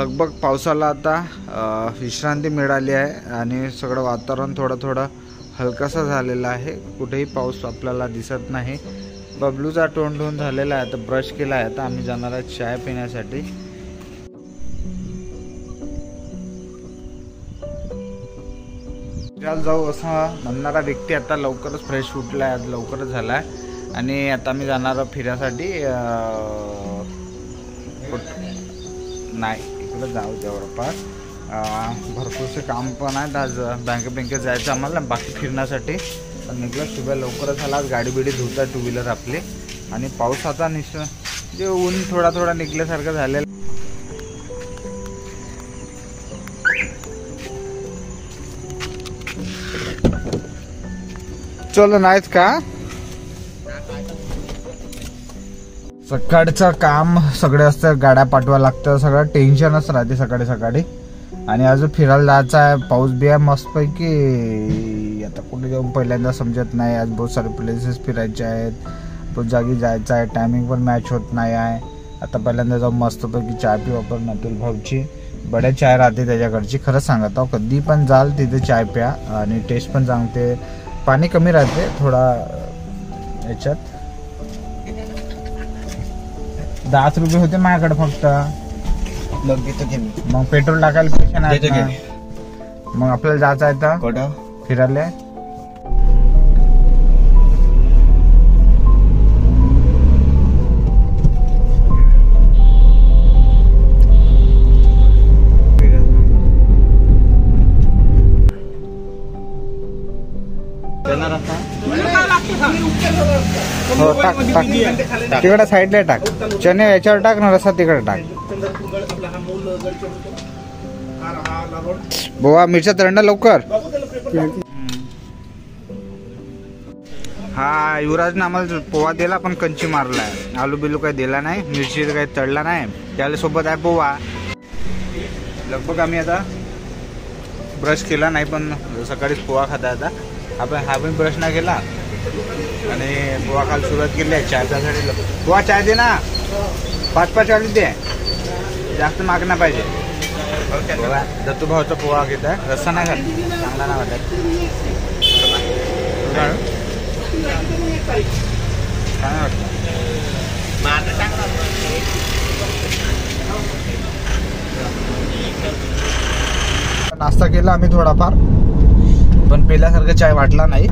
लगभग पावसाला आता विश्रांती मिळाली आहे आणि सगळं वातावरण थोडं हलकासा झालेला आहे. कुठेही पाऊस आपल्याला दिसत नाही. बबलूचा तोंड धुवून झालेला आहे. आता ब्रश केला आहे. आता आम्ही जाणार आहे चाय पिण्यासाठी. जाऊ असं म्हणणारा व्यक्ती आता लवकरच फ्रेश उठला आहे. आज लवकरच झाला आहे आणि आता आम्ही जाणार फिरण्यासाठी. नाही इकडे जाऊ जवळपास भरपूरसे काम पण आहेत. आज बँकेत जायचं आम्हाला बाकी फिरण्यासाठी. पण निघलं सुबह लवकरच झाला. आज गाडी बिडी धुतात टू व्हीलर आपली. आणि पाऊस आता जे ऊन थोडा निघल्यासारखं झालेलं. चलो नाहीच का सकाळचं काम सगळं असतं. गाड्या पाठवा लागतं. सगळं टेन्शनच राहते सकाळी. आणि अजून फिरायला जायचं आहे. पाऊस बी आहे मस्तपैकी. आता कुठे जाऊन पहिल्यांदा समजत नाही. आज बहुत सारे प्लेसेस फिरायचे आहेत. बहुत जागी जायचं आहे. टायमिंग पण मॅच होत नाही आहे. आता पहिल्यांदा जाऊन मस्तपैकी चाय पिऊ आपण अतुल भाऊची. बड्या चाय राहते त्याच्याकडची. खरंच सांगत आहो कधी पण जाल तिथे चाय प्या आणि टेस्ट पण चांगते. पाणी कमी राहते थोडा याच्यात. 10 रुपये होते माझ्याकडे फक्त. मग पेट्रोल टाकायला पैसे नाही. मग आपल्याला जायचं आहे तर कुठं फिरायला. हो टाक तिकडे साईडला टाक. चणे याच्यावर टाक ना. रस्सा तिकडे टाक. बोवा मिरच्या तळणं लवकर. हा युवराजने आम्हाला पोहा दिला पण कंची मारलाय. आलू बिलू काही दिला नाही. मिरची काही तळला नाही. त्याला सोबत आहे पोहा. लगभग आम्ही आता ब्रश केला नाही पण सकाळीच पोहा खाता. आता आपण हा पण ब्रश नाही केला आणि पोहा खायला सुरुवात केली आहे. चायसाठी पोहा चाय दे ना. 5 वाली दे. जास्त मागणं पाहिजे. दत्तू भाऊचा पोहा घेत आहे. रस्सा नाही खात. चांगला नाही वाटत. काय वाटतं नाश्ता केला आम्ही थोडाफार. पण पहिल्यासारखं चाय वाटला नाही.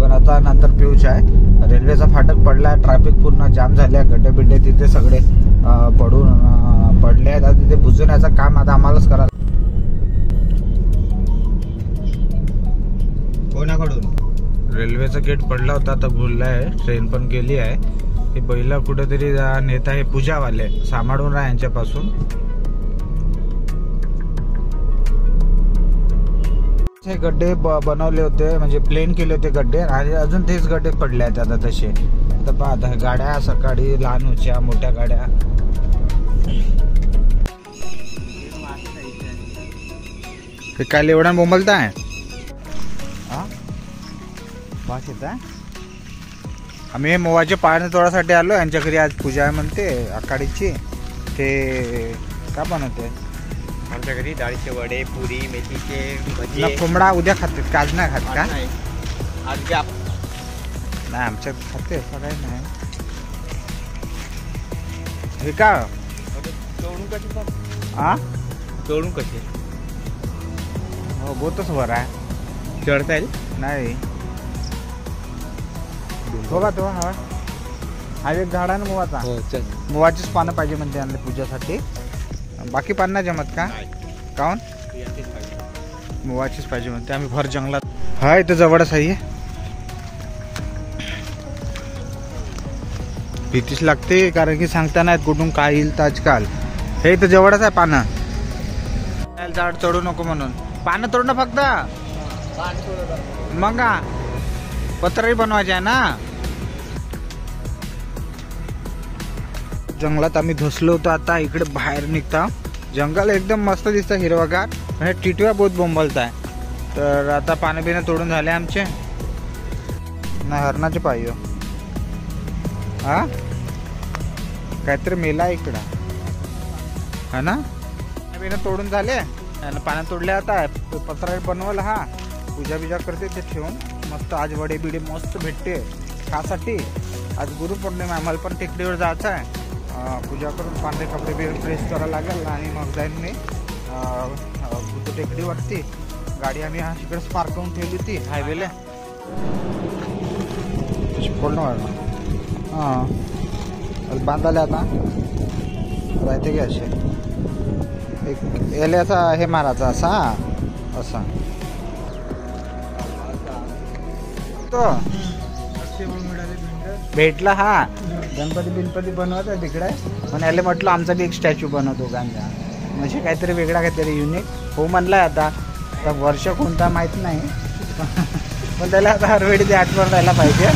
पण आता नंतर पिऊ चाय. रेल्वेचा फाटक पडलाय. ट्रॅफिक पूर्ण जाम झाले. गड्डे बिड्डे तिथे सगळे पडले आहेत. आता तिथे बुजवण्याचं काम आता आम्हालाच करायला. कोणाकडून रेल्वेचा गेट पडला होता. आता खुललाय. ट्रेन पण गेली आहे. हे पहिला कुठेतरी नेता हे पूजावाले सांभाळून राहा यांच्यापासून. हे गड्डे बनवले होते म्हणजे प्लेन केले होते गड्डे आणि अजून तेच गड्डे पडले आहेत आता तसे. आता पहा आता गाड्या सकाळी लहान होत्या मोठ्या गाड्या. हे काय एवढा बोंबलताय. वास येत आहे. आम्ही मोवाचे पाणी तोडासाठी आलो. यांच्या घरी आज पूजा आहे म्हणते आखाडीची. ते का बनवते आमच्या घरी डाळीचे वडे पुरी मेथीचे भजी. कोंबडा उद्या खाते. आज नाही खात का. आज नाही आमच्यात खाते. असं काही नाही. हे का तोडून कसे. हा तोडून कसे. हो बोतच वर आहे. चढता येईल नाही. बघा तो हा एक झाड आहे ना मुवाचा. मुवाचीच पानं पाहिजे म्हणते आणले पूजासाठी. बाकी पान नाही जमत का. काऊन मुवाचीच पाहिजे म्हणते. आम्ही भर जंगलात. हा इथं जवळच आहे. भीतीच लागते कारण की सांगता नाहीत कुठून काय येईल तर आजकाल. हे इथं जवळच आहे पानं. झाड चढू नको म्हणून. पानं तोडणं फक्त. मग पत्रही बनवायचे आहे ना. जंगलात आम्ही धसलो होतो. आता इकडे बाहेर निघता. जंगल एकदम मस्त दिसतं हिरवागार. म्हणजे टिटव्या बहुत बोंबलत आहे. तर आता पानं बिनं तोडून झाले आमचे. नाही हरणाचे पाहिजे. हा काहीतरी मेला इकडं है ना. बिना तोडून झाले आणि पाण्यात तोडले आता पत्रा बनवला हा पूजा बिजा करते ते ठेवून मस्त आज वडे बिडे मस्त भेटते खासाठी. आज गुरुपौर्णिमा आम्हाला पण टेकडीवर जायचं आहे. पूजा करून पांढरे कपडे बिर प्रेस करायला लागेल आणि मग जाईन मी बुद्ध टेकडीवरती. गाडी आम्ही इकडेच पार्क करून ठेवली होती हायवेला. बोलणं वाढलं हां बांधाले आता राहते की असे एक याले असा हे मारायचा असा असा तो भेटला हा. गणपती बिनपती बनवत आहे तिकडे पण याला म्हटलं आमचा बी एक स्टॅच्यू बनवतो गांजा म्हणजे काहीतरी वेगळा काहीतरी युनिक हो म्हणलाय. आता तर वर्ष कोणता माहीत नाही पण त्याला आता हरवेळी ते आठवण राहायला पाहिजे.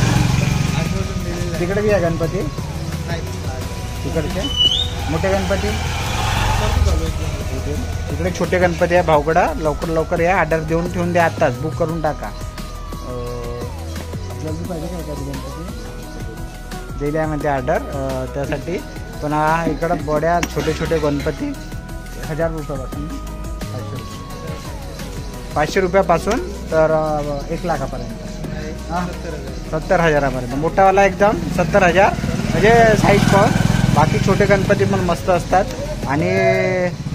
तिकडे बी आहे गणपती तिकडचे मोठे गणपती तिकडे छोटे गणपती आहे भाऊकडा. लवकर लवकर या ऑर्डर देऊन ठेवून द्या आत्ताच बुक करून टाका. आपल्याला पाहिजे काय का गणपती दिली आहे म्हणते ऑर्डर त्यासाठी. पण हा इकडं बड्या छोटे छोटे गणपती 1000 रुपयापासून 500 रुपयापासून तर 1 लाखापर्यंत हां 70,000पर्यंत. मोठावाला एकदम 70,000 म्हणजे साईज पण. बाकी छोटे गणपती पण मस्त असतात आणि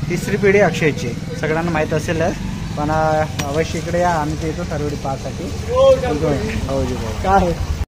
तिसरी पिढी अक्षयची सगळ्यांना माहीत असेलच. पण अवश्य इकडे या आम्ही ते येतो सर्वडी पाहसाठी. काय